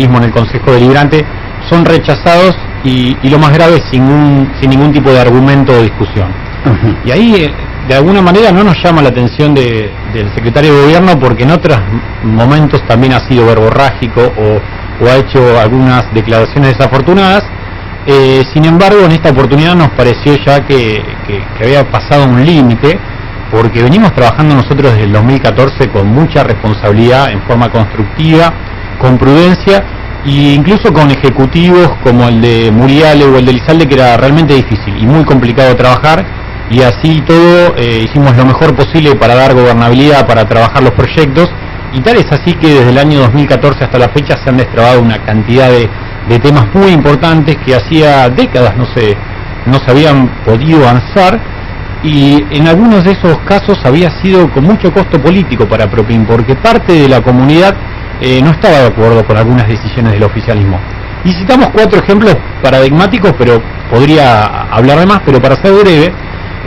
en el Consejo Deliberante son rechazados y lo más grave sin ningún tipo de argumento o discusión. Y ahí de alguna manera no nos llama la atención del secretario de Gobierno, porque en otros momentos también ha sido verborrágico o ha hecho algunas declaraciones desafortunadas. Sin embargo, en esta oportunidad nos pareció ya que había pasado un límite, porque venimos trabajando nosotros desde el 2014 con mucha responsabilidad, en forma constructiva, con prudencia, e incluso con ejecutivos como el de Muriale o el de Elizalde, que era realmente difícil y muy complicado trabajar, y así todo hicimos lo mejor posible para dar gobernabilidad, para trabajar los proyectos, y tal es así que desde el año 2014 hasta la fecha se han destrabado una cantidad de temas muy importantes que hacía décadas no se habían podido avanzar, y en algunos de esos casos había sido con mucho costo político para Propin, porque parte de la comunidad no estaba de acuerdo con algunas decisiones del oficialismo. Y citamos 4 ejemplos paradigmáticos, pero podría hablar de más, pero para ser breve,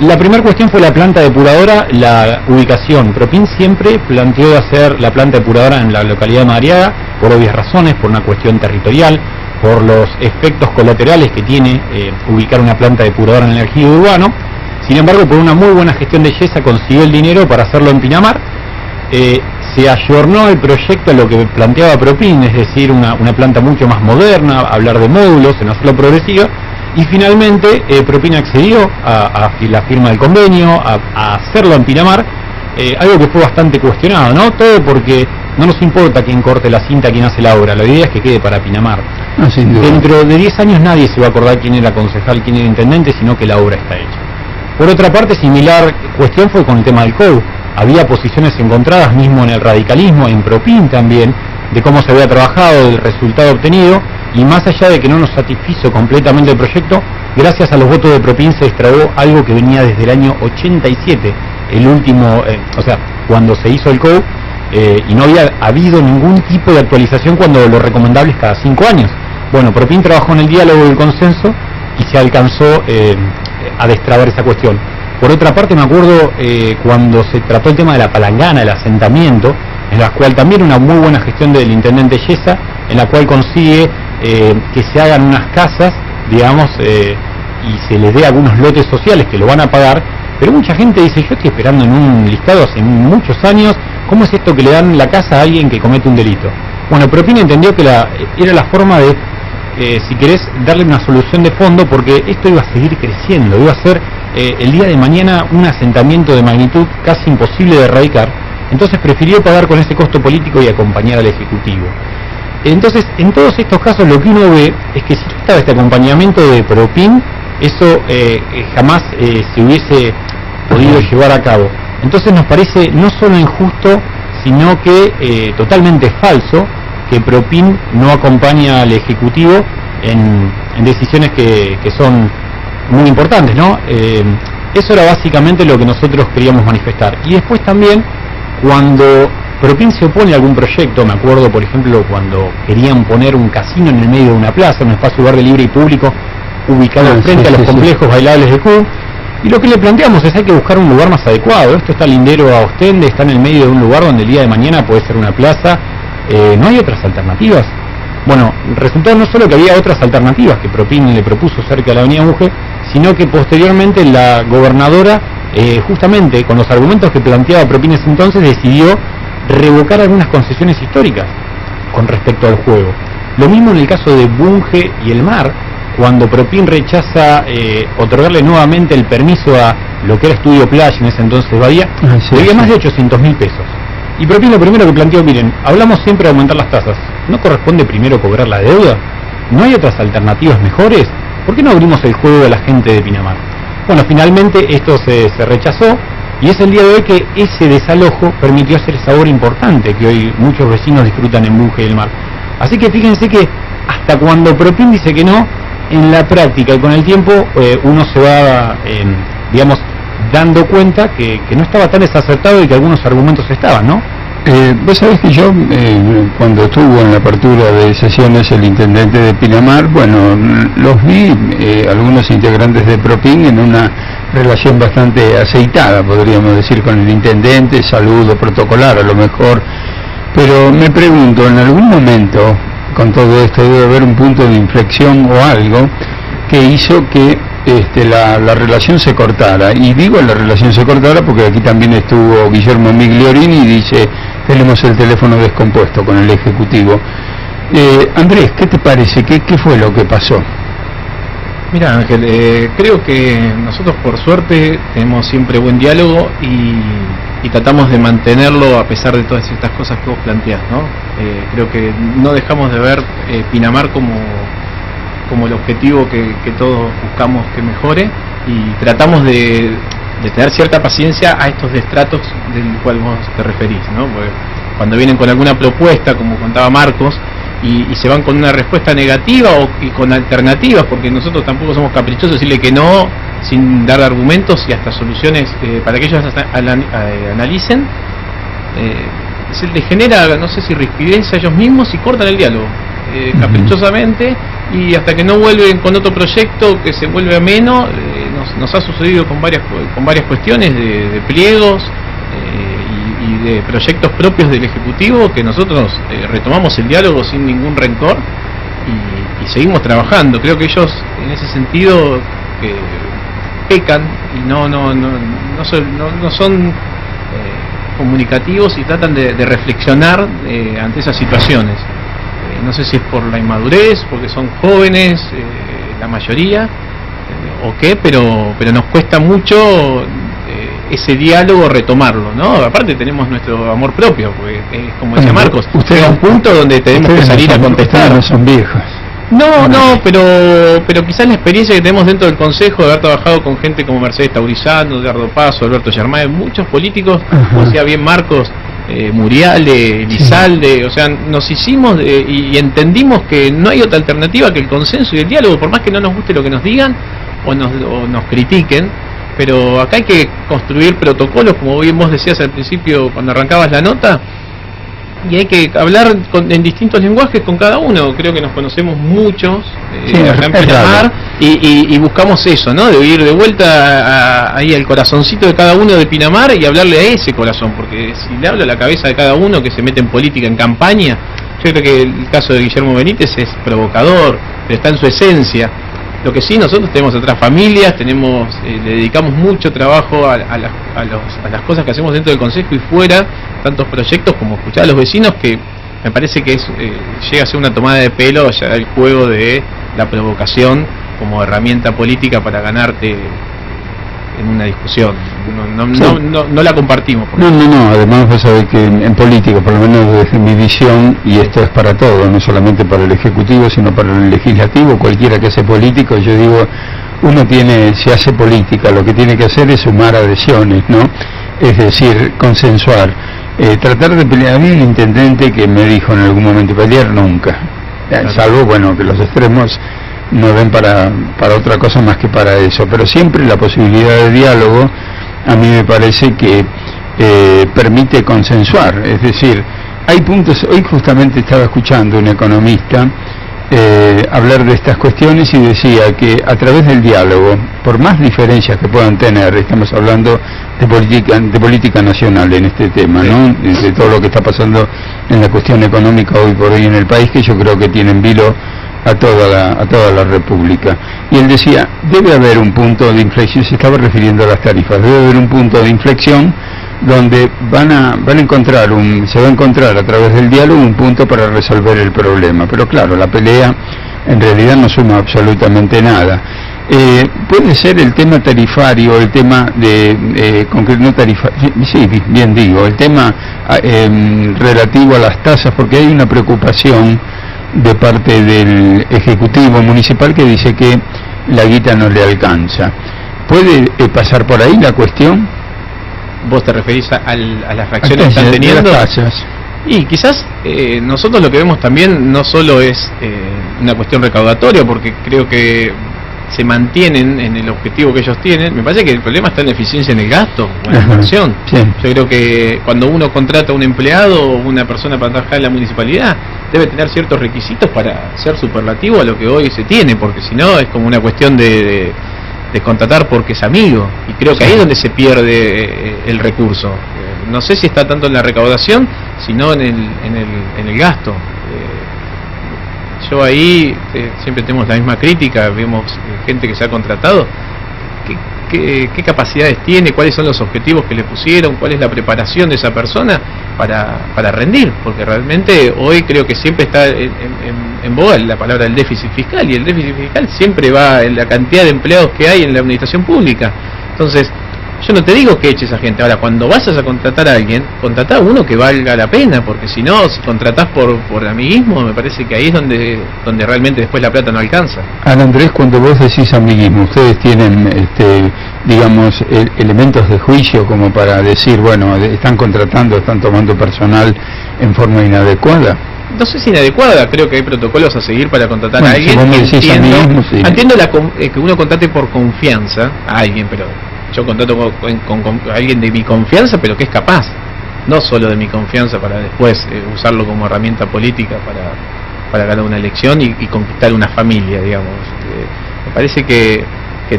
la primera cuestión fue la planta depuradora, la ubicación. Propin siempre planteó hacer la planta depuradora en la localidad de Madariaga, por obvias razones, por una cuestión territorial, por los efectos colaterales que tiene ubicar una planta depuradora en el ejido urbano. Sin embargo, por una muy buena gestión de Yesa consiguió el dinero para hacerlo en Pinamar. Se ayornó el proyecto a lo que planteaba Propin, es decir, una planta mucho más moderna, hablar de módulos, en hacerlo progresivo, y finalmente Propin accedió a la firma del convenio, a hacerlo en Pinamar, algo que fue bastante cuestionado, ¿no? Todo porque no nos importa quién corte la cinta, quién hace la obra, la idea es que quede para Pinamar. No, sin duda. Dentro de 10 años nadie se va a acordar quién era concejal, quién era intendente, sino que la obra está hecha. Por otra parte, similar cuestión fue con el tema del COU. Había posiciones encontradas mismo en el radicalismo, en Propin también, de cómo se había trabajado, del resultado obtenido, y más allá de que no nos satisfizo completamente el proyecto, gracias a los votos de Propin se destrabó algo que venía desde el año 87, el último, cuando se hizo el COU, y no había habido ningún tipo de actualización, cuando lo recomendable es cada 5 años. Bueno, Propin trabajó en el diálogo y el consenso y se alcanzó a destrabar esa cuestión. Por otra parte, me acuerdo cuando se trató el tema de la palangana, el asentamiento, en la cual también una muy buena gestión del intendente Yesa, en la cual consigue que se hagan unas casas, digamos, y se les dé algunos lotes sociales que lo van a pagar, pero mucha gente dice, yo estoy esperando en un listado hace muchos años, ¿cómo es esto que le dan la casa a alguien que comete un delito? Bueno, Propin entendió que era la forma de, si querés, darle una solución de fondo, porque esto iba a seguir creciendo, iba a ser el día de mañana un asentamiento de magnitud casi imposible de erradicar. Entonces prefirió pagar con ese costo político y acompañar al Ejecutivo. Entonces, en todos estos casos lo que uno ve es que si no estaba este acompañamiento de Propin, eso jamás se hubiese podido llevar a cabo. Entonces nos parece no solo injusto, sino que totalmente falso que Propin no acompaña al Ejecutivo en decisiones que son muy importantes, ¿no? Eso era básicamente lo que nosotros queríamos manifestar. Y después también, cuando Propin se opone a algún proyecto, me acuerdo por ejemplo cuando querían poner un casino en el medio de una plaza, un espacio verde libre y público ubicado frente a los complejos bailables de CUB, y lo que le planteamos es hay que buscar un lugar más adecuado. Esto está lindero a Ostende, está en el medio de un lugar donde el día de mañana puede ser una plaza, ¿no hay otras alternativas? Bueno, resultó no solo que había otras alternativas que Propin le propuso cerca de la avenida Bunge, sino que posteriormente la gobernadora, justamente con los argumentos que planteaba Propin ese entonces, decidió revocar algunas concesiones históricas con respecto al juego. Lo mismo en el caso de Bunge y el mar, cuando Propin rechaza otorgarle nuevamente el permiso a lo que era Estudio Playa, en ese entonces Bahía, debía más de 800.000 pesos. Y Propin lo primero que planteó, miren, hablamos siempre de aumentar las tasas, ¿no corresponde primero cobrar la deuda? ¿No hay otras alternativas mejores? ¿Por qué no abrimos el juego a la gente de Pinamar? Bueno, finalmente esto se rechazó, y es el día de hoy que ese desalojo permitió hacer esa obra importante que hoy muchos vecinos disfrutan en Bunge y el mar. Así que fíjense que hasta cuando Propin dice que no, en la práctica y con el tiempo uno se va, digamos, dando cuenta que no estaba tan desacertado y que algunos argumentos estaban, ¿no? Vos sabés que yo, cuando estuvo en la apertura de sesiones el intendente de Pinamar, bueno, los vi, algunos integrantes de Propin, en una relación bastante aceitada, podríamos decir, con el intendente, saludo protocolar a lo mejor, pero me pregunto, ¿en algún momento con todo esto, debe haber un punto de inflexión o algo que hizo que la relación se cortara. Y digo la relación se cortara porque aquí también estuvo Guillermo Migliorini y dice, tenemos el teléfono descompuesto con el Ejecutivo. Andrés, ¿qué te parece? ¿Qué fue lo que pasó? Mira, Ángel, creo que nosotros por suerte tenemos siempre buen diálogo y tratamos de mantenerlo a pesar de todas estas cosas que vos planteás, ¿no? Creo que no dejamos de ver Pinamar como el objetivo que todos buscamos que mejore, y tratamos de tener cierta paciencia a estos destratos del cual vos te referís, ¿no? Porque cuando vienen con alguna propuesta, como contaba Marcos, y se van con una respuesta negativa y con alternativas, porque nosotros tampoco somos caprichosos, decirle que no sin dar argumentos y hasta soluciones para que ellos analicen, se les genera, no sé si rispidez a ellos mismos y cortan el diálogo caprichosamente, y hasta que no vuelven con otro proyecto que se vuelve ameno. Nos ha sucedido con varias cuestiones de pliegos y de proyectos propios del Ejecutivo, que nosotros retomamos el diálogo sin ningún rencor y seguimos trabajando. Creo que ellos en ese sentido pecan y no son comunicativos y tratan de reflexionar ante esas situaciones. No sé si es por la inmadurez, porque son jóvenes la mayoría, o qué, pero nos cuesta mucho ese diálogo retomarlo, ¿no? Aparte tenemos nuestro amor propio, porque es como decía Marcos, llega un punto donde tenemos que salir a contestar. No son viejos. No, pero quizás la experiencia que tenemos dentro del Consejo, de haber trabajado con gente como Mercedes Taurizano, Eduardo Paso, Alberto Germán, muchos políticos, como decía bien Marcos, Muriale, Elizalde, o sea, nos hicimos y entendimos que no hay otra alternativa que el consenso y el diálogo, por más que no nos guste lo que nos digan o nos critiquen, pero acá hay que construir protocolos, como bien vos decías al principio cuando arrancabas la nota, y hay que hablar en distintos lenguajes con cada uno. Creo que nos conocemos muchos acá en Pinamar, y buscamos eso, ¿no? De ir de vuelta ahí al corazoncito de cada uno de Pinamar y hablarle a ese corazón, porque si le hablo a la cabeza de cada uno que se mete en política, en campaña, yo creo que el caso de Guillermo Benítez es provocador, pero está en su esencia. Lo que sí, nosotros tenemos otras familias, le dedicamos mucho trabajo a las cosas que hacemos dentro del Consejo y fuera, tantos proyectos como escuchar a los vecinos, que me parece que llega a ser una tomada de pelo ya el juego de la provocación como herramienta política para ganarte en una discusión. No la compartimos. No, además vos sabés que en política, por lo menos desde mi visión, y esto es para todo, no solamente para el Ejecutivo, sino para el Legislativo, cualquiera que sea político, yo digo, si hace política, lo que tiene que hacer es sumar adhesiones, ¿no? Es decir, consensuar. Tratar de pelear. A mí el intendente que me dijo en algún momento, pelear nunca, salvo, bueno, que los extremos no ven para otra cosa más que para eso, pero siempre la posibilidad de diálogo a mí me parece que permite consensuar. Es decir, hay puntos. Hoy justamente estaba escuchando un economista hablar de estas cuestiones y decía que a través del diálogo, por más diferencias que puedan tener, estamos hablando de política nacional en este tema, ¿no? De todo lo que está pasando en la cuestión económica hoy por hoy en el país, que yo creo que tiene en vilo a toda la República. Y él decía, debe haber un punto de inflexión, se estaba refiriendo a las tarifas, debe haber un punto de inflexión donde se va a encontrar a través del diálogo un punto para resolver el problema. Pero claro, la pelea en realidad no suma absolutamente nada. Puede ser el tema tarifario, el tema no tarifario, sí, bien digo, el tema relativo a las tasas, porque hay una preocupación de parte del Ejecutivo Municipal que dice que la guita no le alcanza. ¿Puede pasar por ahí la cuestión? ¿Vos te referís a las reacciones que están teniendo? Y quizás nosotros lo que vemos también no solo es una cuestión recaudatoria, porque creo que se mantienen en el objetivo que ellos tienen. Me parece que el problema está en la eficiencia en el gasto, en la inversión. Sí. Yo creo que cuando uno contrata a un empleado o una persona para trabajar en la municipalidad, debe tener ciertos requisitos para ser superlativo a lo que hoy se tiene, porque si no es como una cuestión de contratar porque es amigo, y creo que ahí es donde se pierde el recurso. No sé si está tanto en la recaudación, sino en el gasto. yo ahí siempre tenemos la misma crítica, vemos gente que se ha contratado, ¿qué capacidades tiene? ¿Cuáles son los objetivos que le pusieron? ¿Cuál es la preparación de esa persona para rendir? Porque realmente hoy creo que siempre está en boga la palabra del déficit fiscal, y el déficit fiscal siempre va en la cantidad de empleados que hay en la administración pública. Entonces, yo no te digo que eches a gente. Ahora, cuando vayas a contratar a alguien, contratá a uno que valga la pena, porque si no, si contratás por amiguismo, me parece que ahí es donde realmente después la plata no alcanza. Ana Andrés, cuando vos decís amiguismo, ¿ustedes tienen, digamos, elementos de juicio como para decir, bueno, están contratando, están tomando personal en forma inadecuada? No sé si inadecuada, creo que hay protocolos a seguir para contratar a alguien. Si vos me decís amiguismo, sí. Entiendo que uno contrate por confianza a alguien, pero yo contrato con alguien de mi confianza, pero que es capaz, no solo de mi confianza para después usarlo como herramienta política para ganar una elección y conquistar una familia, digamos. Me parece que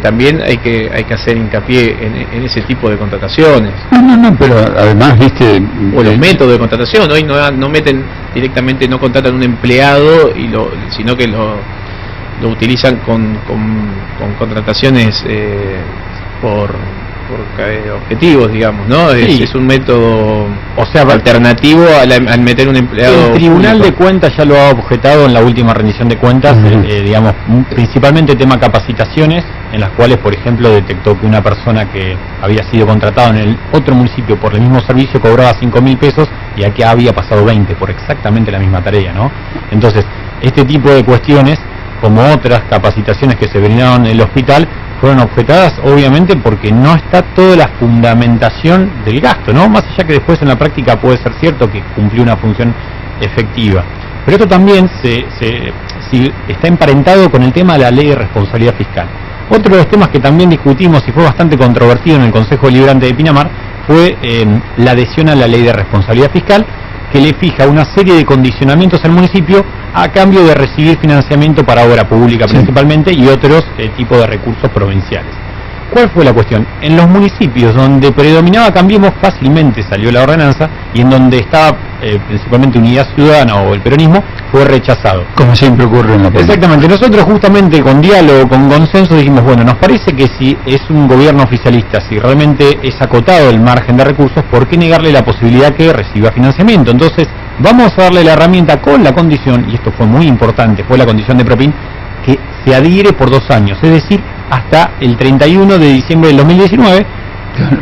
también hay que hacer hincapié en ese tipo de contrataciones. No, pero además, viste... O los métodos de contratación. Hoy no meten directamente, no contratan un empleado, sino que lo utilizan con contrataciones por objetivos, digamos, ¿no? Sí. Es un método, o sea, alternativo al meter un empleado. El Tribunal público de Cuentas ya lo ha objetado en la última rendición de cuentas, digamos, principalmente tema capacitaciones, en las cuales, por ejemplo, detectó que una persona que había sido contratada en el otro municipio por el mismo servicio cobraba 5.000 pesos y aquí había pasado 20 por exactamente la misma tarea, ¿no? Entonces, este tipo de cuestiones, como otras capacitaciones que se brindaron en el hospital, fueron objetadas obviamente porque no está toda la fundamentación del gasto, ¿no? Más allá que después en la práctica puede ser cierto que cumplió una función efectiva. Pero esto también está emparentado con el tema de la ley de responsabilidad fiscal. Otro de los temas que también discutimos y fue bastante controvertido en el Consejo Deliberante de Pinamar fue la adhesión a la ley de responsabilidad fiscal, que le fija una serie de condicionamientos al municipio a cambio de recibir financiamiento para obra pública principalmente y otros tipos de recursos provinciales. ¿Cuál fue la cuestión? En los municipios donde predominaba Cambiemos fácilmente salió la ordenanza, y en donde estaba principalmente Unidad Ciudadana o el peronismo fue rechazado. Como siempre ocurre en la política. Exactamente, nosotros justamente con diálogo, con consenso dijimos, bueno, nos parece que si es un gobierno oficialista, si realmente es acotado el margen de recursos, ¿por qué negarle la posibilidad que reciba financiamiento? Entonces vamos a darle la herramienta con la condición, y esto fue muy importante, fue la condición de Propin, que se adhiere por 2 años, es decir, hasta el 31 de diciembre del 2019,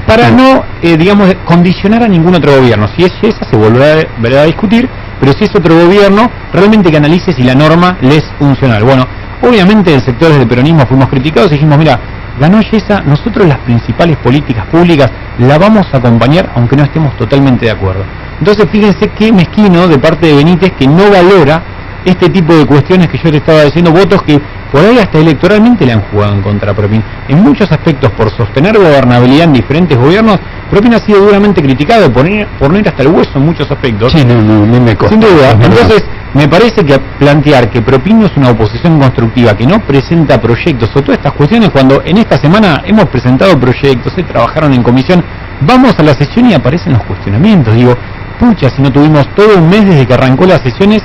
para no, digamos, condicionar a ningún otro gobierno. Si es esa, se volverá a discutir, pero si es otro gobierno, realmente que analice si la norma le es funcional. Bueno, obviamente en sectores del peronismo fuimos criticados y dijimos, mira, ganó Yesa, nosotros las principales políticas públicas la vamos a acompañar aunque no estemos totalmente de acuerdo. Entonces fíjense qué mezquino de parte de Benítez que no valora este tipo de cuestiones que yo te estaba diciendo, votos que por ahí hasta electoralmente le han jugado en contra a Propin. En muchos aspectos, por sostener gobernabilidad en diferentes gobiernos, Propin ha sido duramente criticado por ir hasta el hueso en muchos aspectos. Sí, no, me consta. Sin duda. Entonces, me parece que plantear que Propin no es una oposición constructiva, que no presenta proyectos o todas estas cuestiones, cuando en esta semana hemos presentado proyectos, se trabajaron en comisión, vamos a la sesión y aparecen los cuestionamientos. Digo, pucha, si no tuvimos todo un mes desde que arrancó las sesiones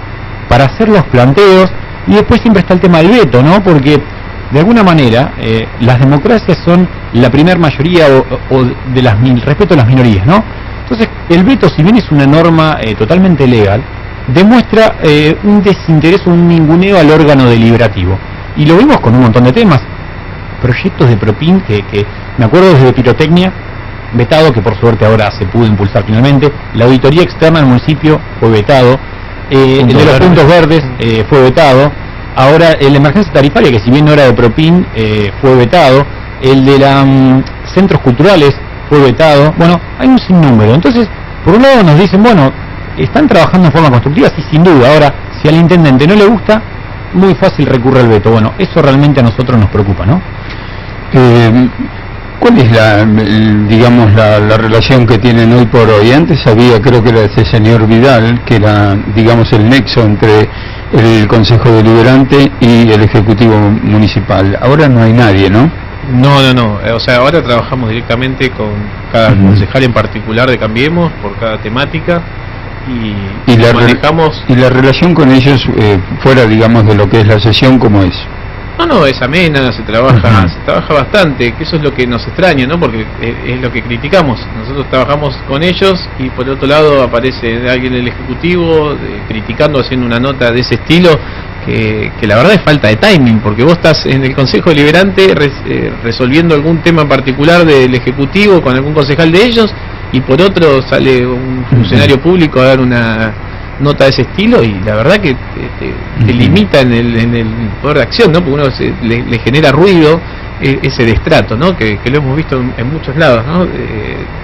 para hacer los planteos, y después siempre está el tema del veto, ¿no? Porque de alguna manera las democracias son la primer mayoría o de respeto a las minorías, ¿no? Entonces el veto, si bien es una norma totalmente legal, demuestra un desinterés o un ninguneo al órgano deliberativo, y lo vimos con un montón de temas, proyectos de Propin que me acuerdo desde pirotecnia vetado, que por suerte ahora se pudo impulsar finalmente, la auditoría externa del municipio fue vetado, el de los puntos verdes fue vetado, ahora el de emergencia tarifaria, que si bien no era de Propin, fue vetado, el de los centros culturales fue vetado. Bueno, hay un sinnúmero. Entonces, por un lado nos dicen, bueno, están trabajando en forma constructiva, sí, sin duda. Ahora, si al intendente no le gusta, muy fácil recurre al veto. Bueno, eso realmente a nosotros nos preocupa, ¿no? ¿Cuál es la relación que tienen hoy por hoy? Antes había, creo que era ese señor Vidal, que era, digamos, el nexo entre el Consejo Deliberante y el Ejecutivo Municipal. Ahora no hay nadie, ¿no? No. O sea, ahora trabajamos directamente con cada concejal en particular de Cambiemos, por cada temática. y manejamos... ¿Y la relación con ellos, fuera, digamos, de lo que es la sesión, cómo es? No, es amena, se trabaja bastante, que eso es lo que nos extraña, ¿no? Porque es lo que criticamos. Nosotros trabajamos con ellos y por otro lado aparece alguien del Ejecutivo criticando, haciendo una nota de ese estilo, que la verdad es falta de timing, porque vos estás en el Consejo Deliberante resolviendo algún tema en particular del Ejecutivo con algún concejal de ellos, y por otro sale un funcionario público a dar una nota de ese estilo, y la verdad que te limita en el poder de acción, ¿no? Porque uno le genera ruido ese destrato, ¿no? Que lo hemos visto en muchos lados, ¿no?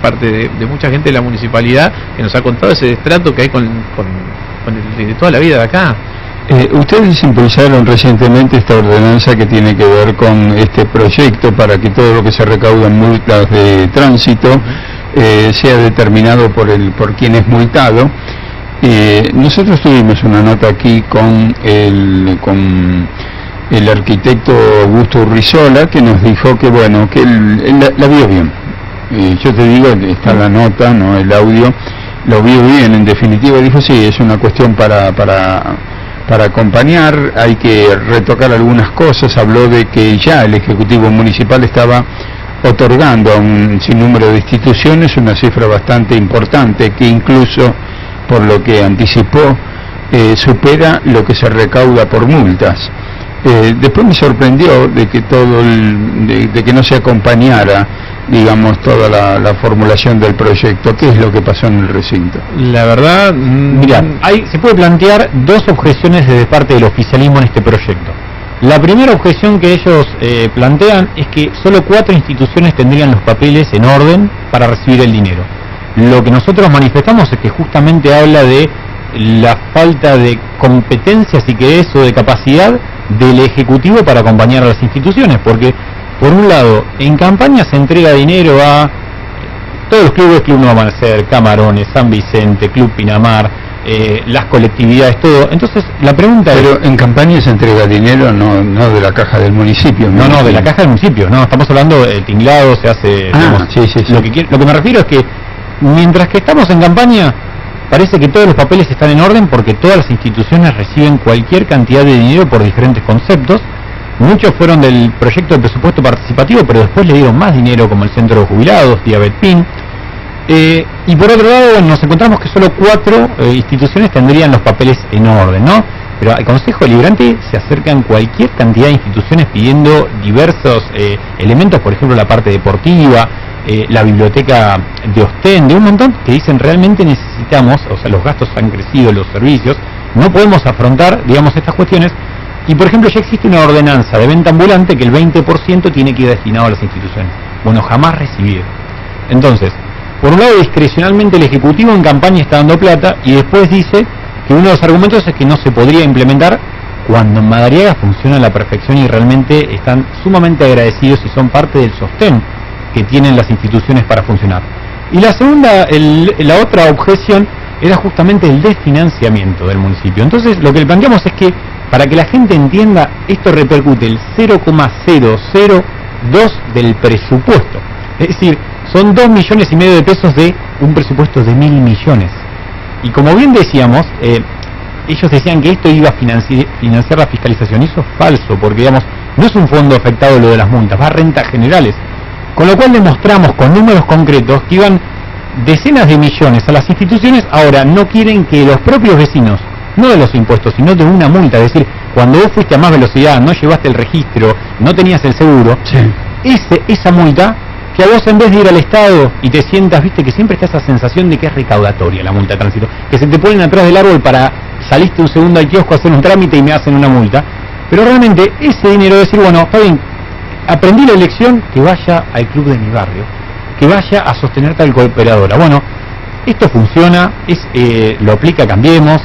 Parte de mucha gente de la municipalidad que nos ha contado ese destrato que hay con el de toda la vida de acá. Ustedes impulsaron recientemente esta ordenanza que tiene que ver con este proyecto para que todo lo que se recauda en multas de tránsito sea determinado por quien es multado. Nosotros tuvimos una nota aquí con el arquitecto Augusto Urrizola, que nos dijo que bueno, que él la vio bien. Yo te digo, está la nota, no el audio, lo vio bien. En definitiva dijo, sí, es una cuestión para acompañar, hay que retocar algunas cosas. Habló de que ya el Ejecutivo Municipal estaba otorgando a un sinnúmero de instituciones una cifra bastante importante, que incluso, por lo que anticipó, supera lo que se recauda por multas. Después me sorprendió de que de que no se acompañara, digamos, toda la formulación del proyecto. ¿Qué es lo que pasó en el recinto? La verdad, mira, se puede plantear dos objeciones desde parte del oficialismo en este proyecto. La primera objeción que ellos plantean es que solo 4 instituciones tendrían los papeles en orden para recibir el dinero. Lo que nosotros manifestamos es que justamente habla de la falta de competencia, si querés, o de capacidad del Ejecutivo para acompañar a las instituciones, porque por un lado en campaña se entrega dinero a todos los clubes, Club Nuevo Amanecer, Camarones, San Vicente, Club Pinamar, las colectividades, todo. Entonces la pregunta Pero en campaña se entrega dinero, no de la caja del municipio. No, de la caja del municipio, no, estamos hablando del tinglado, se hace... digamos, sí. Lo que me refiero es que mientras que estamos en campaña, parece que todos los papeles están en orden porque todas las instituciones reciben cualquier cantidad de dinero por diferentes conceptos. Muchos fueron del proyecto de presupuesto participativo, pero después le dieron más dinero, como el Centro de Jubilados, Diabetpin. Y por otro lado, nos encontramos que solo 4 instituciones tendrían los papeles en orden, ¿no? Pero al Consejo Deliberante se acercan cualquier cantidad de instituciones pidiendo diversos elementos, por ejemplo la parte deportiva, la biblioteca de Ostende, un montón que dicen realmente necesitamos, o sea, los gastos han crecido, los servicios, no podemos afrontar, digamos, estas cuestiones. Y por ejemplo ya existe una ordenanza de venta ambulante que el 20% tiene que ir destinado a las instituciones. Bueno, jamás recibido. Entonces, por un lado discrecionalmente el Ejecutivo en campaña está dando plata, y después dice que uno de los argumentos es que no se podría implementar cuando en Madariaga funciona a la perfección y realmente están sumamente agradecidos y son parte del sostén que tienen las instituciones para funcionar. Y la segunda, la otra objeción era justamente el desfinanciamiento del municipio. Entonces lo que le planteamos es que, para que la gente entienda, esto repercute el 0,002 del presupuesto. Es decir, son 2,5 millones de pesos de un presupuesto de 1.000 millones. Y como bien decíamos, ellos decían que esto iba a financiar la fiscalización, y eso es falso, porque digamos, no es un fondo afectado lo de las multas, va a rentas generales. Con lo cual demostramos con números concretos que iban decenas de millones a las instituciones. Ahora no quieren que los propios vecinos, no de los impuestos, sino de una multa, es decir, cuando vos fuiste a más velocidad, no llevaste el registro, no tenías el seguro, esa multa, que a vos en vez de ir al Estado y te sientas, viste que siempre está esa sensación de que es recaudatoria la multa de tránsito, que se te ponen atrás del árbol para saliste un segundo al kiosco a hacer un trámite y me hacen una multa, pero realmente ese dinero de decir, bueno, está bien, aprendí la lección, que vaya al club de mi barrio, que vaya a sostener tal cooperadora. Bueno, esto funciona, lo aplica Cambiemos,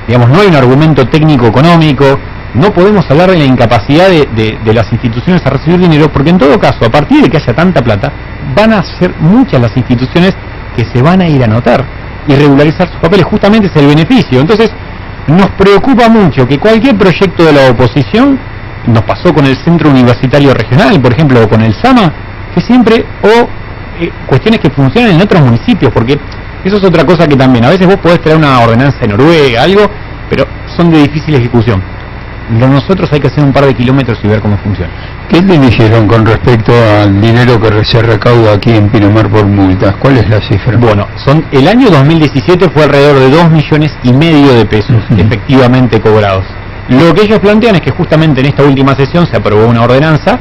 digamos, no hay un argumento técnico económico, no podemos hablar de la incapacidad de las instituciones a recibir dinero, porque en todo caso, a partir de que haya tanta plata, van a ser muchas las instituciones que se van a ir a anotar y regularizar sus papeles, justamente es el beneficio. Entonces, nos preocupa mucho que cualquier proyecto de la oposición, nos pasó con el Centro Universitario Regional, por ejemplo, o con el SAMA, que siempre, cuestiones que funcionan en otros municipios, porque Eso es otra cosa que también, a veces vos podés traer una ordenanza de Noruega, algo, pero son de difícil ejecución. Nosotros hay que hacer un par de kilómetros y ver cómo funciona. ¿Qué le dijeron con respecto al dinero que se recauda aquí en Pinamar por multas? ¿Cuál es la cifra? Bueno, el año 2017 fue alrededor de 2,5 millones de pesos efectivamente cobrados. Lo que ellos plantean es que justamente en esta última sesión se aprobó una ordenanza,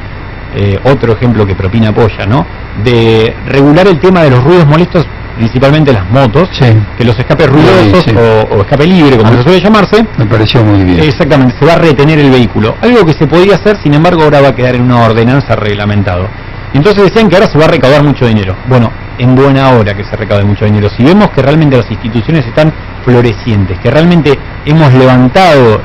otro ejemplo que Propina apoya, ¿no?, de regular el tema de los ruidos molestos, principalmente las motos, sí, que los escapes ruidosos, sí, o escape libre, como se suele llamarse. Me pareció muy bien. Exactamente, se va a retener el vehículo. Algo que se podía hacer, sin embargo, ahora va a quedar en una ordenanza reglamentado. Entonces decían que ahora se va a recaudar mucho dinero. Bueno, en buena hora que se recaude mucho dinero. Si vemos que realmente las instituciones están florecientes, que realmente hemos levantado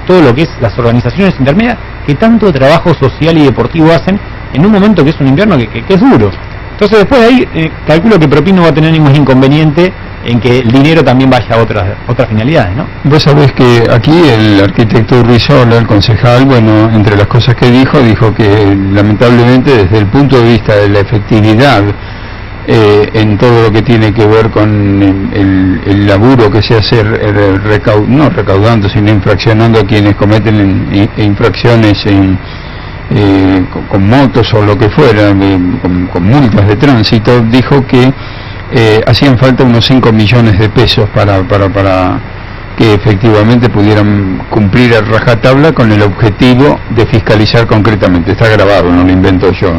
todo lo que es las organizaciones intermedias, que tanto trabajo social y deportivo hacen en un momento que es un invierno que es duro. Entonces después de ahí calculo que Propin no va a tener ningún inconveniente en que el dinero también vaya a otras finalidades, ¿no? Vos sabés que aquí el arquitecto Urrizola, el concejal, bueno, entre las cosas que dijo que lamentablemente desde el punto de vista de la efectividad en todo lo que tiene que ver con el laburo que se hace no recaudando, sino infraccionando a quienes cometen infracciones con motos o lo que fuera, con multas de tránsito, dijo que hacían falta unos 5 millones de pesos para que efectivamente pudieran cumplir a rajatabla con el objetivo de fiscalizar concretamente. Está grabado, no lo invento yo.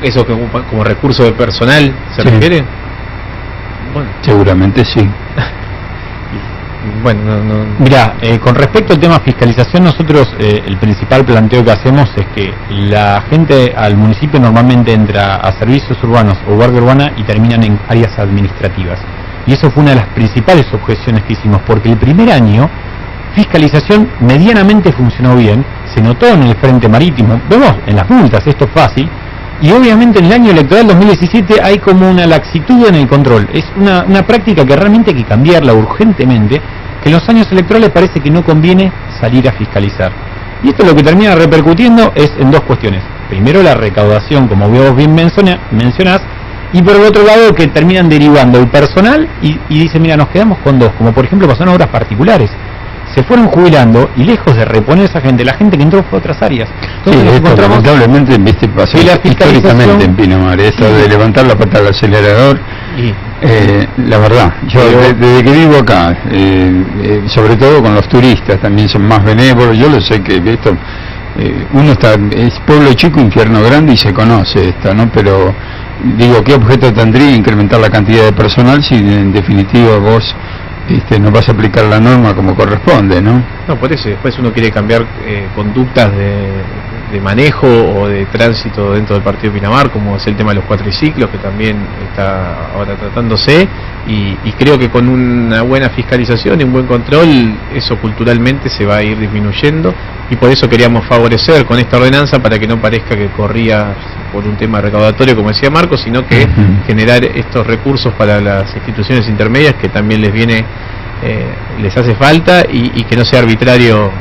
¿Eso como recurso de personal se refiere? Bueno, seguramente sí. Bueno, Mirá, con respecto al tema fiscalización, nosotros el principal planteo que hacemos es que la gente al municipio normalmente entra a servicios urbanos o guardia urbana y terminan en áreas administrativas. Y eso fue una de las principales objeciones que hicimos, porque el primer año fiscalización medianamente funcionó bien, se notó en el frente marítimo, vemos en las multas, esto es fácil, y obviamente en el año electoral 2017 hay como una laxitud en el control. Es una práctica que realmente hay que cambiarla urgentemente, que en los años electorales parece que no conviene salir a fiscalizar. Y esto lo que termina repercutiendo es en dos cuestiones. Primero, la recaudación, como vos bien mencionás, y por el otro lado que terminan derivando el personal y dicen, mira, nos quedamos con dos, como por ejemplo pasó en obras particulares. Se fueron jubilando y lejos de reponer a esa gente, la gente que entró fue a otras áreas. Entonces sí, esto lamentablemente pasó históricamente en Pinamar, esto de levantar la pata al acelerador. La verdad, yo desde que vivo acá, sobre todo con los turistas, también son más benévolos. Yo lo sé que esto, uno es pueblo chico, infierno grande y se conoce esto, ¿no? Pero digo, ¿qué objeto tendría incrementar la cantidad de personal si en definitiva vos no vas a aplicar la norma como corresponde, ¿no? No, por eso después uno quiere cambiar conductas de manejo o de tránsito dentro del partido de Pinamar, como es el tema de los cuatriciclos, que también está ahora tratándose, y creo que con una buena fiscalización y un buen control, eso culturalmente se va a ir disminuyendo, y por eso queríamos favorecer con esta ordenanza para que no parezca que corría por un tema recaudatorio, como decía Marcos, sino que generar estos recursos para las instituciones intermedias que también les hace falta, y que no sea arbitrario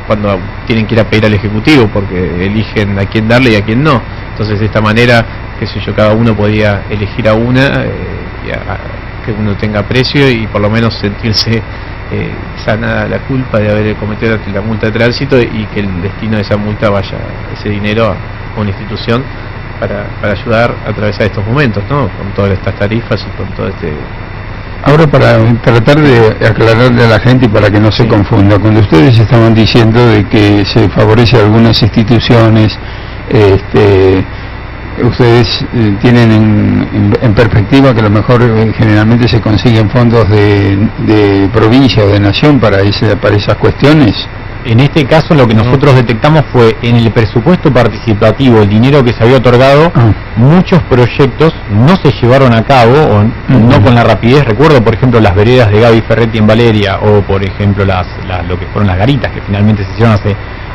cuando tienen que ir a pedir al Ejecutivo, porque eligen a quién darle y a quién no. Entonces de esta manera, qué sé yo, cada uno podía elegir a una que uno tenga precio y por lo menos sentirse sana la culpa de haber cometido la multa de tránsito, y que el destino de esa multa vaya, ese dinero, a una institución para ayudar a atravesar estos momentos, ¿no? Con todas estas tarifas y con todo este... Ahora, para tratar de aclararle a la gente y para que no se confunda, cuando ustedes estaban diciendo de que se favorece a algunas instituciones, ustedes tienen en perspectiva que a lo mejor generalmente se consiguen fondos de provincia o de nación para esas cuestiones. En este caso lo que nosotros detectamos fue en el presupuesto participativo, el dinero que se había otorgado, muchos proyectos no se llevaron a cabo o no con la rapidez. Recuerdo por ejemplo las veredas de Gaby Ferretti en Valeria, o por ejemplo lo que fueron las garitas que finalmente se hicieron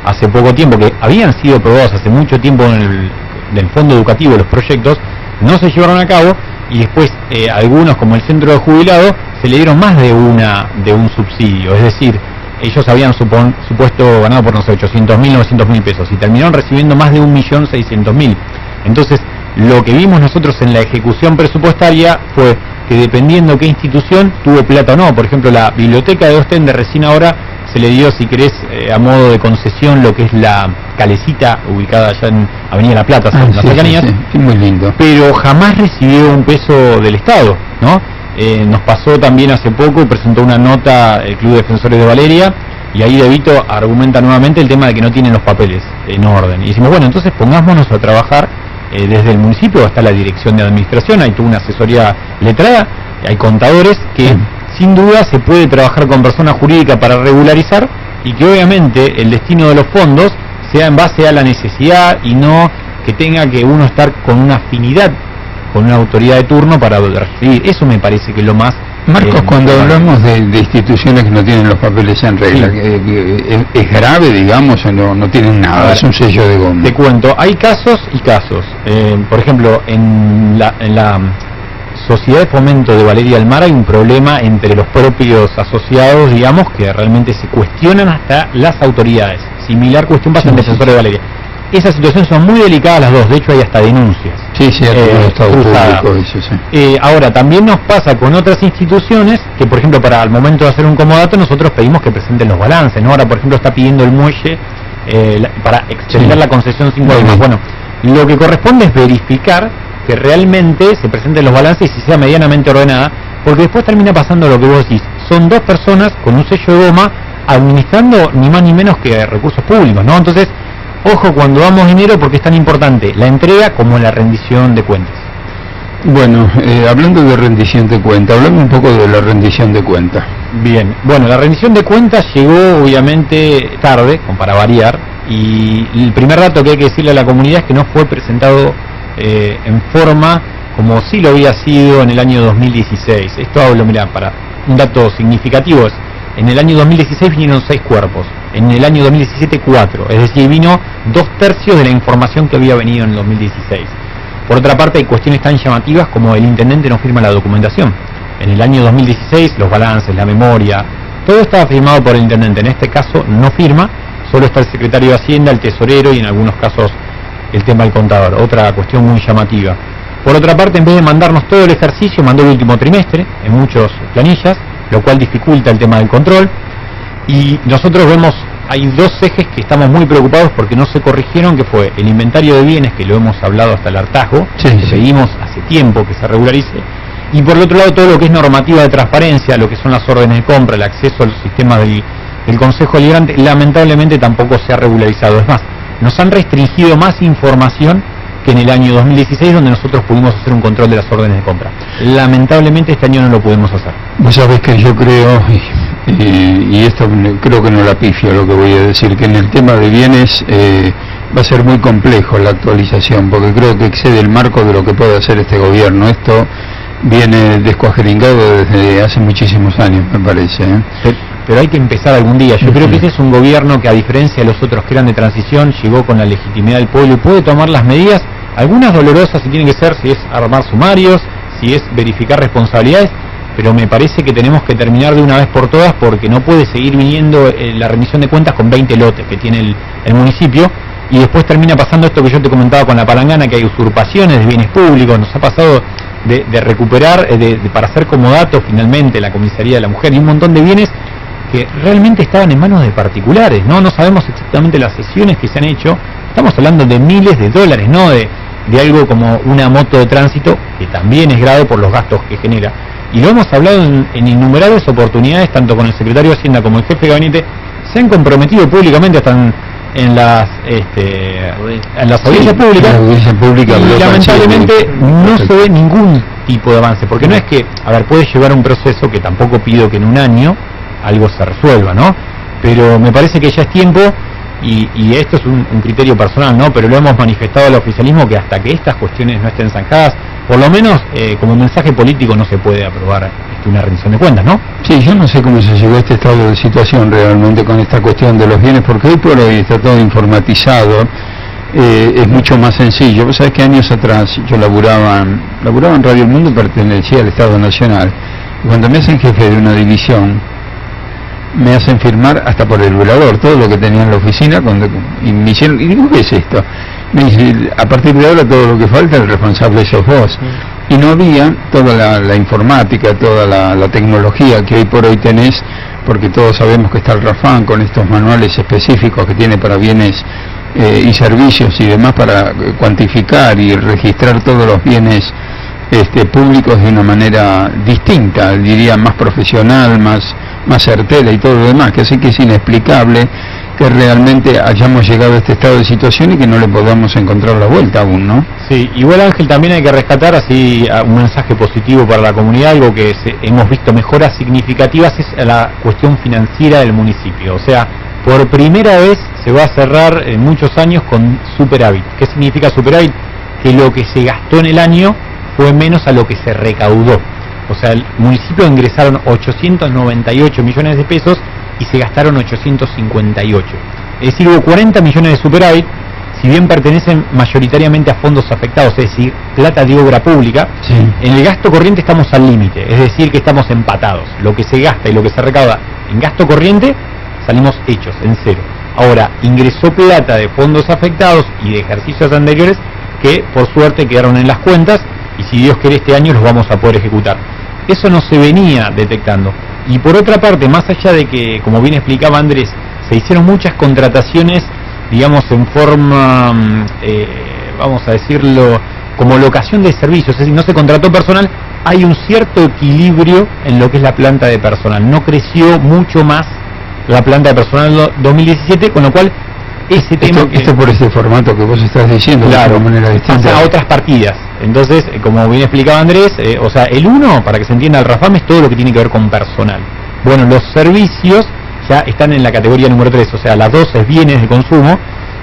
hace poco tiempo, que habían sido aprobados hace mucho tiempo en el fondo educativo. Los proyectos no se llevaron a cabo, y después algunos, como el centro de jubilados, se le dieron más de un subsidio, es decir, ellos habían supuesto ganado por, no sé, 800.000, 900.000 pesos, y terminaron recibiendo más de 1.600.000. Entonces, lo que vimos nosotros en la ejecución presupuestaria fue que dependiendo qué institución tuvo plata o no. Por ejemplo, la biblioteca de Ostende recién ahora se le dio, si querés, a modo de concesión lo que es la calecita ubicada allá en Avenida La Plata, en las cercanías, sí, muy lindo. Pero jamás recibió un peso del Estado, ¿no? Nos pasó también hace poco, presentó una nota el Club de Defensores de Valeria, y ahí De Vito argumenta nuevamente el tema de que no tienen los papeles en orden. Y decimos, bueno, entonces pongámonos a trabajar desde el municipio, hasta la dirección de administración, hay toda una asesoría letrada, hay contadores que sin duda se puede trabajar con persona jurídica para regularizar, y que obviamente el destino de los fondos sea en base a la necesidad y no que tenga que uno estar con una afinidad con una autoridad de turno para recibir. Eso me parece que es lo más... Marcos, cuando hablamos de instituciones que no tienen los papeles en regla, ¿es grave, digamos, o no tienen nada? Ver, es un sello de goma. Te cuento, hay casos y casos. Por ejemplo, en la Sociedad de Fomento de Valeria del Mar hay un problema entre los propios asociados, digamos, que realmente se cuestionan hasta las autoridades. Similar cuestión pasa en Defensores de Valeria. Esas situaciones son muy delicadas las dos, de hecho hay hasta denuncias. Sí, ahora, también nos pasa con otras instituciones que, por ejemplo, para el momento de hacer un comodato, nosotros pedimos que presenten los balances, ¿no? Ahora, por ejemplo, está pidiendo el muelle para extender la concesión 5 años. Bueno, lo que corresponde es verificar que realmente se presenten los balances y sea medianamente ordenada, porque después termina pasando lo que vos decís. Son dos personas con un sello de goma administrando ni más ni menos que recursos públicos, ¿no? Entonces, ojo cuando damos dinero, porque es tan importante la entrega como la rendición de cuentas. Bueno, hablando de rendición de cuentas, hablamos un poco de la rendición de cuentas. Bien, bueno, la rendición de cuentas llegó obviamente tarde, para variar, y el primer dato que hay que decirle a la comunidad es que no fue presentado en forma como sí lo había sido en el año 2016. Esto hablo, mirá, para un dato significativo es, en el año 2016 vinieron 6 cuerpos, en el año 2017 4, es decir, vino 2/3 de la información que había venido en el 2016. Por otra parte, hay cuestiones tan llamativas como el intendente no firma la documentación. En el año 2016 los balances, la memoria, todo estaba firmado por el intendente. En este caso no firma, solo está el secretario de Hacienda, el tesorero y en algunos casos el tema del contador. Otra cuestión muy llamativa. Por otra parte, en vez de mandarnos todo el ejercicio, mandó el último trimestre en muchas planillas, lo cual dificulta el tema del control. Y nosotros vemos, hay dos ejes que estamos muy preocupados porque no se corrigieron, que fue el inventario de bienes, que lo hemos hablado hasta el hartazgo, que pedimos hace tiempo que se regularice, y por el otro lado todo lo que es normativa de transparencia, lo que son las órdenes de compra, el acceso al sistema del Consejo Deliberante, lamentablemente tampoco se ha regularizado. Es más, nos han restringido más información que en el año 2016, donde nosotros pudimos hacer un control de las órdenes de compra. Lamentablemente este año no lo pudimos hacer. Vos sabés que yo creo, y esto creo que no la pifio lo que voy a decir, que en el tema de bienes va a ser muy complejo la actualización, porque creo que excede el marco de lo que puede hacer este gobierno. Esto viene descuajeringado desde hace muchísimos años, me parece. Pero hay que empezar algún día. Yo creo que este es un gobierno que, a diferencia de los otros que eran de transición, llegó con la legitimidad del pueblo y puede tomar las medidas, algunas dolorosas si tienen que ser, si es armar sumarios, si es verificar responsabilidades, pero me parece que tenemos que terminar de una vez por todas, porque no puede seguir viniendo la rendición de cuentas con 20 lotes que tiene el municipio, y después termina pasando esto que yo te comentaba con la palangana, que hay usurpaciones de bienes públicos. Nos ha pasado de recuperar, para hacer comodato finalmente la comisaría de la mujer y un montón de bienes que realmente estaban en manos de particulares, no sabemos exactamente las sesiones que se han hecho. Estamos hablando de miles de dólares, no de algo como una moto de tránsito, que también es grave por los gastos que genera. Y lo hemos hablado en innumerables oportunidades, tanto con el secretario de Hacienda como el jefe de gabinete. Se han comprometido públicamente hasta en las audiencias públicas, y lamentablemente no se ve ningún tipo de avance, porque no es que, puede llevar un proceso que tampoco pido que en un año algo se resuelva, ¿no? Pero me parece que ya es tiempo, y esto es un criterio personal, ¿no? Pero lo hemos manifestado al oficialismo, que hasta que estas cuestiones no estén zanjadas, por lo menos como mensaje político, no se puede aprobar una rendición de cuentas, ¿no? Sí, yo no sé cómo se llegó a este estado de situación realmente con esta cuestión de los bienes, porque hoy por hoy está todo informatizado, es mucho más sencillo. Vos sabés que años atrás yo laburaba en Radio El Mundo, pertenecía al Estado Nacional, y cuando me hacen jefe de una división, me hacen firmar hasta por el velador todo lo que tenía en la oficina, y me hicieron, y digo, ¿qué es esto? Me dice, a partir de ahora todo lo que falta, el responsable sos vos. y no había toda la informática, toda la tecnología que hoy por hoy tenés, porque todos sabemos que está el RAFAN con estos manuales específicos que tiene para bienes y servicios y demás, para cuantificar y registrar todos los bienes públicos de una manera distinta, diría más profesional, más certera y todo lo demás, que así que es inexplicable que realmente hayamos llegado a este estado de situación y que no le podamos encontrar la vuelta aún, ¿no? Sí, igual Ángel, también hay que rescatar así un mensaje positivo para la comunidad, algo que hemos visto mejoras significativas es la cuestión financiera del municipio, o sea, por primera vez se va a cerrar en muchos años con superávit. ¿Qué significa superávit? Que lo que se gastó en el año fue menos a lo que se recaudó. O sea, el municipio ingresaron 898 millones de pesos y se gastaron 858. Es decir, hubo 40 millones de superávit, si bien pertenecen mayoritariamente a fondos afectados, es decir, plata de obra pública, Sí. En el gasto corriente estamos al límite, es decir, que estamos empatados. Lo que se gasta y lo que se recauda en gasto corriente, salimos hechos, en cero. Ahora, ingresó plata de fondos afectados y de ejercicios anteriores que, por suerte, quedaron en las cuentas y si Dios quiere este año los vamos a poder ejecutar. Eso no se venía detectando. Y por otra parte, más allá de que, como bien explicaba Andrés, se hicieron muchas contrataciones, digamos, en forma, vamos a decirlo, como locación de servicios, es decir, no se contrató personal, hay un cierto equilibrio en lo que es la planta de personal. No creció mucho más la planta de personal 2017, con lo cual ese tema... Esto por ese formato que vos estás diciendo, claro, de manera distinta. pasa a otras partidas. Entonces, como bien explicaba Andrés, o sea, el 1, para que se entienda el RAFAM, es todo lo que tiene que ver con personal. Bueno, los servicios ya están en la categoría número 3, o sea, las 2 es bienes de consumo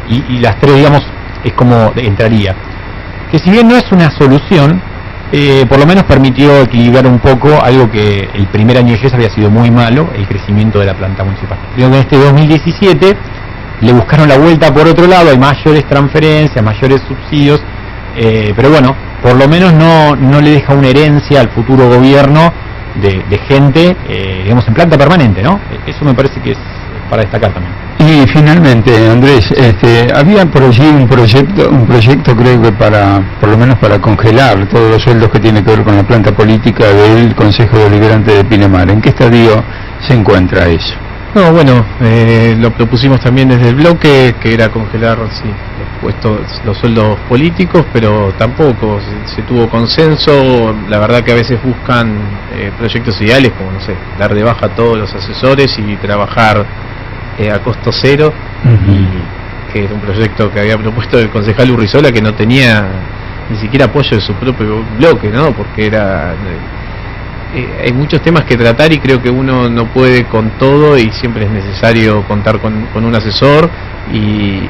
y las 3, digamos, es como entraría. Que si bien no es una solución, por lo menos permitió equilibrar un poco algo que el primer año de GES había sido muy malo, el crecimiento de la planta municipal. Creo que en este 2017 le buscaron la vuelta por otro lado, hay mayores transferencias, mayores subsidios, pero bueno, por lo menos no le deja una herencia al futuro gobierno de gente, digamos, en planta permanente, ¿no? Eso me parece que es para destacar también. Y finalmente, Andrés, había por allí un proyecto creo que por lo menos para congelar todos los sueldos que tiene que ver con la planta política del Consejo Deliberante de Pinamar. ¿En qué estadio se encuentra eso? No, bueno, lo propusimos también desde el bloque, que era congelar los sueldos políticos, pero tampoco se tuvo consenso. La verdad que a veces buscan proyectos ideales, como, no sé, dar de baja a todos los asesores y trabajar a costo cero, y que era un proyecto que había propuesto el concejal Urrizola, que no tenía ni siquiera apoyo de su propio bloque, ¿no? Porque era... hay muchos temas que tratar y creo que uno no puede con todo y siempre es necesario contar con un asesor y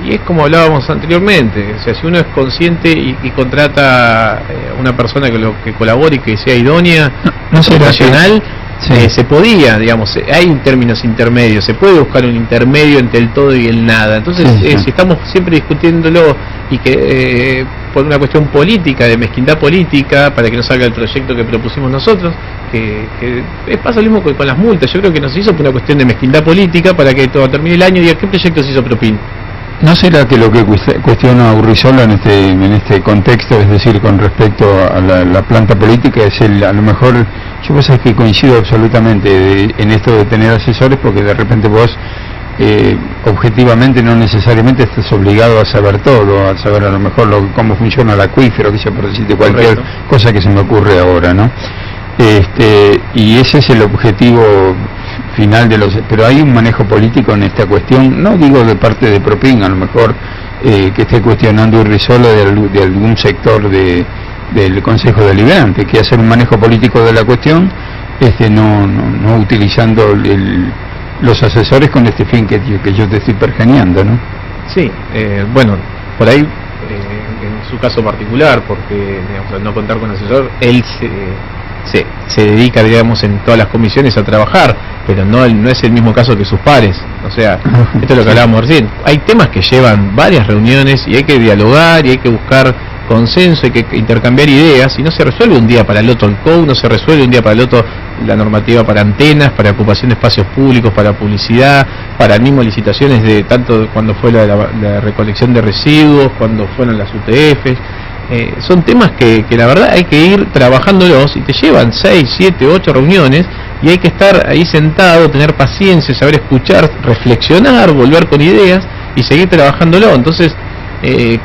es como hablábamos anteriormente, o sea, si uno es consciente y contrata a una persona que colabore y que sea idónea, no profesional, sí. Se podía, digamos, hay términos intermedios, se puede buscar un intermedio entre el todo y el nada. Entonces, sí. Si estamos siempre discutiéndolo y que por una cuestión política, de mezquindad política, para que no salga el proyecto que propusimos nosotros, que pasa lo mismo con las multas. Yo creo que nos hizo por una cuestión de mezquindad política, para que todo termine el año y diga, ¿qué proyecto se hizo Propin? ¿No será que lo que cuestiona Urrizola en este contexto, es decir, con respecto a la planta política, es a lo mejor, yo pues es que coincido absolutamente en esto de tener asesores, porque de repente vos objetivamente no necesariamente estás obligado a saber todo, a saber a lo mejor cómo funciona el acuífero, que sea por decirte cualquier Correcto. cosa que se me ocurre ahora, ¿no? Y ese es el objetivo final pero hay un manejo político en esta cuestión, no digo de parte de Propin, a lo mejor que esté cuestionando Urrizola de algún sector del Consejo Deliberante, que hacer un manejo político de la cuestión, no utilizando los asesores con este fin que yo te estoy pergeñando, ¿no? Sí, bueno, por ahí en su caso particular, porque digamos, al no contar con asesor, él se dedica, digamos, en todas las comisiones a trabajar, pero no es el mismo caso que sus pares. O sea, esto es lo que hablábamos recién, hay temas que llevan varias reuniones y hay que dialogar y hay que buscar consenso, hay que intercambiar ideas, y no se resuelve un día para el otro el code, no se resuelve un día para el otro la normativa para antenas, para ocupación de espacios públicos, para publicidad, para el mismo licitaciones de tanto cuando fue la recolección de residuos, cuando fueron las UTFs. son temas que la verdad hay que ir trabajándolos y te llevan 6, 7, 8 reuniones y hay que estar ahí sentado, tener paciencia, saber escuchar, reflexionar, volver con ideas y seguir trabajándolo. Entonces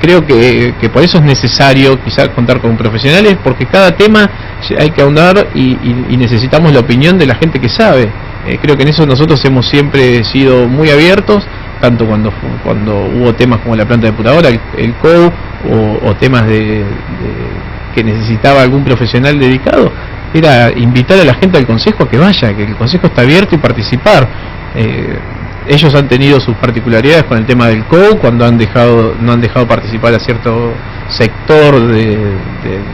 creo que por eso es necesario quizás contar con profesionales, porque cada tema hay que ahondar y necesitamos la opinión de la gente que sabe. Creo que en eso nosotros hemos siempre sido muy abiertos, tanto cuando hubo temas como la planta depuradora, el COU, o temas que necesitaba algún profesional dedicado, era invitar a la gente al consejo a que vaya, que el consejo está abierto y participar. Ellos han tenido sus particularidades con el tema del COU, cuando no han dejado participar a cierto sector de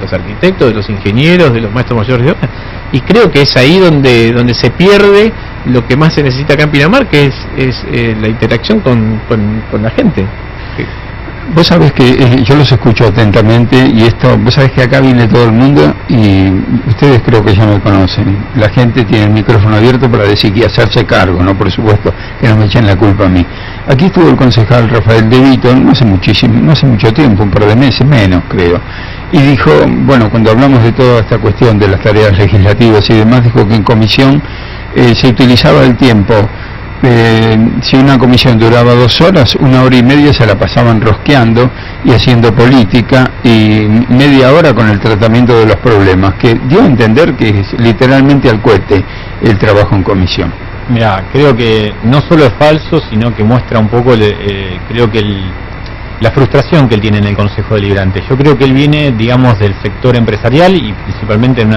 los arquitectos, de los ingenieros, de los maestros mayores de obra, y creo que es ahí donde se pierde lo que más se necesita acá en Pinamar, que es la interacción con la gente. Vos sabés que yo los escucho atentamente y vos sabés que acá viene todo el mundo y ustedes creo que ya me conocen. La gente tiene el micrófono abierto para decir que hacerse cargo, ¿no? Por supuesto, que no me echen la culpa a mí. Aquí estuvo el concejal Rafael De Vito, no hace mucho tiempo, un par de meses, menos creo. Y dijo, bueno, cuando hablamos de toda esta cuestión de las tareas legislativas y demás, dijo que en comisión se utilizaba el tiempo. Si una comisión duraba 2 horas, 1 hora y media se la pasaban rosqueando y haciendo política, y media hora con el tratamiento de los problemas, que dio a entender que es literalmente al cohete el trabajo en comisión. Mira, creo que no solo es falso, sino que muestra un poco, creo que la frustración que él tiene en el Consejo Deliberante. Yo creo que él viene, digamos, del sector empresarial y principalmente en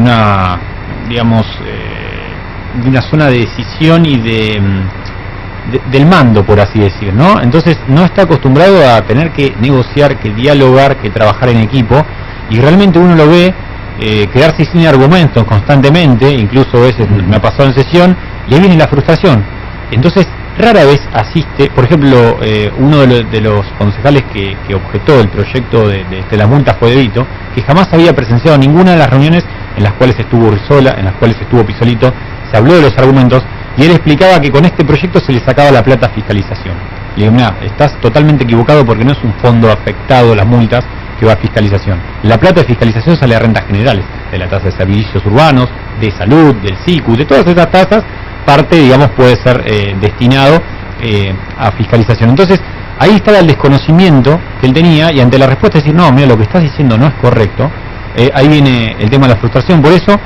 una digamos, de una zona de decisión y del mando, por así decir, ¿no? Entonces no está acostumbrado a tener que negociar, que dialogar, que trabajar en equipo, y realmente uno lo ve quedarse sin argumentos constantemente, incluso a veces me ha pasado en sesión, y ahí viene la frustración. Entonces rara vez asiste, por ejemplo, uno de los concejales que objetó el proyecto de las multas fue De Vito, que jamás había presenciado ninguna de las reuniones en las cuales estuvo Ursola, en las cuales estuvo Pisolito. Se habló de los argumentos y él explicaba que con este proyecto se le sacaba la plata a fiscalización. Le digo, mira, estás totalmente equivocado, porque no es un fondo afectado las multas que va a fiscalización. La plata de fiscalización sale a rentas generales, de la tasa de servicios urbanos, de salud, del SICU, de todas esas tasas, parte, digamos, puede ser destinado a fiscalización. Entonces, ahí estaba el desconocimiento que él tenía, y ante la respuesta de decir, no, mira, lo que estás diciendo no es correcto, ahí viene el tema de la frustración. Por eso,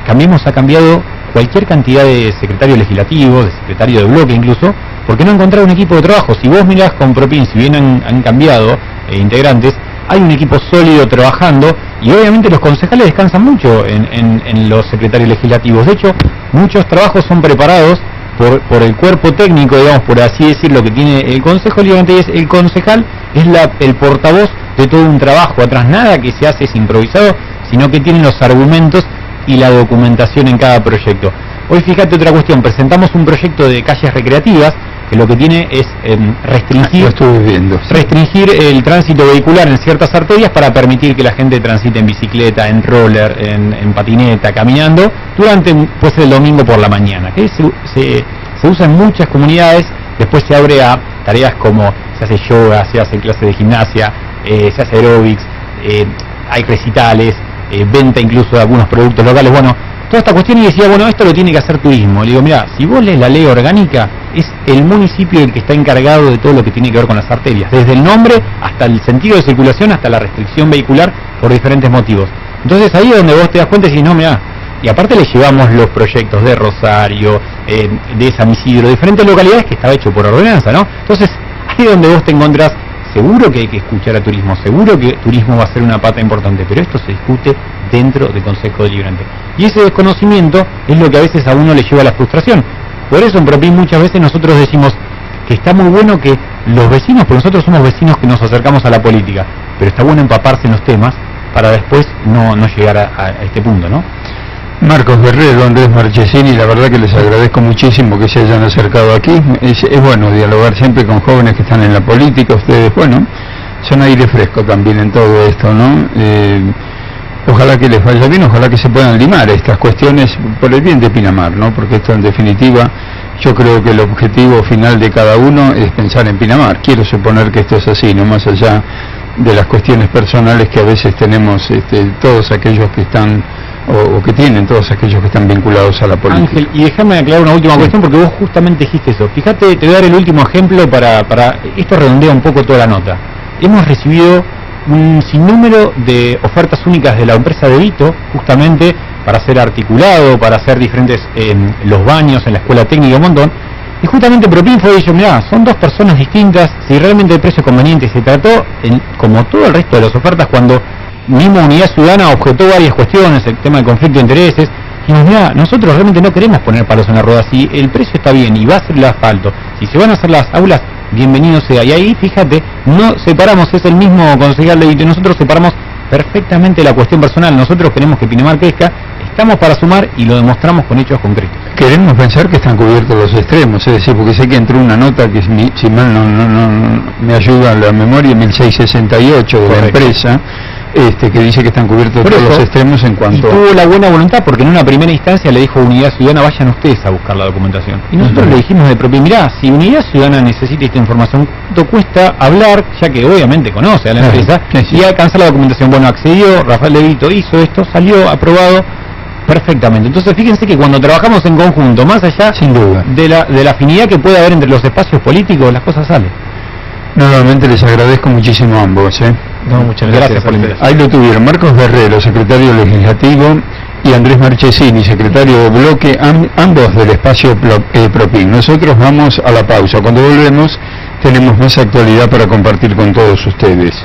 Cambiemos ha cambiado cualquier cantidad de secretarios legislativos, de secretario de bloque incluso, porque no ha encontrado un equipo de trabajo. Si vos mirás con Propin, si bien han cambiado integrantes, hay un equipo sólido trabajando, y obviamente los concejales descansan mucho en los secretarios legislativos. De hecho, muchos trabajos son preparados por el cuerpo técnico, digamos, por así decirlo, que tiene el Consejo Deliberante, y es el concejal, es el portavoz de todo un trabajo. Atrás nada que se hace es improvisado, sino que tienen los argumentos y la documentación en cada proyecto. Hoy fíjate otra cuestión, presentamos un proyecto de calles recreativas que lo que tiene es restringir el tránsito vehicular en ciertas arterias para permitir que la gente transite en bicicleta, en roller, en patineta, caminando, durante pues el domingo por la mañana, que se usa en muchas comunidades. Después se abre a tareas como se hace yoga, se hace clase de gimnasia, se hace aeróbics, hay recitales, venta incluso de algunos productos locales. Bueno, toda esta cuestión, y decía, bueno, esto lo tiene que hacer turismo. Le digo, mira, si vos lees la ley orgánica, es el municipio el que está encargado de todo lo que tiene que ver con las arterias, desde el nombre hasta el sentido de circulación, hasta la restricción vehicular por diferentes motivos. Entonces ahí es donde vos te das cuenta y decís, no, mira, y aparte le llevamos los proyectos de Rosario, de San Isidro, diferentes localidades, que estaba hecho por ordenanza, ¿no? Entonces ahí es donde vos te encontrás. Seguro que hay que escuchar a turismo, seguro que turismo va a ser una pata importante, pero esto se discute dentro del Consejo Deliberante. Y ese desconocimiento es lo que a veces a uno le lleva a la frustración. Por eso en Propin muchas veces nosotros decimos que está muy bueno que los vecinos, porque nosotros somos vecinos que nos acercamos a la política, pero está bueno empaparse en los temas para después no llegar a este punto, ¿no? Marcos Guerrero, Andrés Marchesini, la verdad que les agradezco muchísimo que se hayan acercado aquí. Es bueno dialogar siempre con jóvenes que están en la política. Ustedes, bueno, son aire fresco también en todo esto, ¿no? Ojalá que les vaya bien, ojalá que se puedan limar estas cuestiones por el bien de Pinamar, ¿no? Porque esto en definitiva, yo creo que el objetivo final de cada uno es pensar en Pinamar. Quiero suponer que esto es así, no más allá de las cuestiones personales que a veces tenemos todos aquellos que están o que tienen todos aquellos que están vinculados a la política. Ángel, y déjame aclarar una última cuestión, porque vos justamente dijiste eso. Fíjate, te voy a dar el último ejemplo para esto redondea un poco toda la nota. Hemos recibido un sinnúmero de ofertas únicas de la empresa de Vito, justamente para ser articulado, para hacer diferentes los baños en la escuela técnica, un montón. Y justamente Propin fue dicho, mirá, son dos personas distintas, si realmente el precio es conveniente, se trató, como todo el resto de las ofertas, cuando mismo Unidad Ciudadana objetó varias cuestiones, el tema del conflicto de intereses, y nos mirá, nosotros realmente no queremos poner palos en la rueda, si el precio está bien y va a ser el asfalto, si se van a hacer las aulas, bienvenido sea. Y ahí, fíjate, no separamos, es el mismo concejal de Vito, nosotros separamos perfectamente la cuestión personal. Nosotros queremos que Pinamar crezca, estamos para sumar y lo demostramos con hechos concretos. Queremos pensar que están cubiertos los extremos, es decir, porque sé que entró una nota que, si mal no me ayuda la memoria, 1668 de la empresa, que dice que están cubiertos todos los extremos en cuanto... Y tuvo la buena voluntad, porque en una primera instancia le dijo a Unidad Ciudadana, vayan ustedes a buscar la documentación. Y nosotros le dijimos de propio, mirá, si Unidad Ciudadana necesita esta información, ¿cuánto cuesta hablar, ya que obviamente conoce a la empresa, y alcanza la documentación? Bueno, accedió, Rafael de Vito hizo esto, salió aprobado perfectamente. Entonces fíjense que cuando trabajamos en conjunto, más allá sin duda de la afinidad que puede haber entre los espacios políticos, las cosas salen. Nuevamente les agradezco muchísimo a ambos. No, muchas gracias por la invitación. Ahí lo tuvieron, Marcos Guerrero, secretario legislativo, y Andrés Marchesini, secretario de bloque, ambos del espacio Propin. Nosotros vamos a la pausa. Cuando volvemos tenemos más actualidad para compartir con todos ustedes.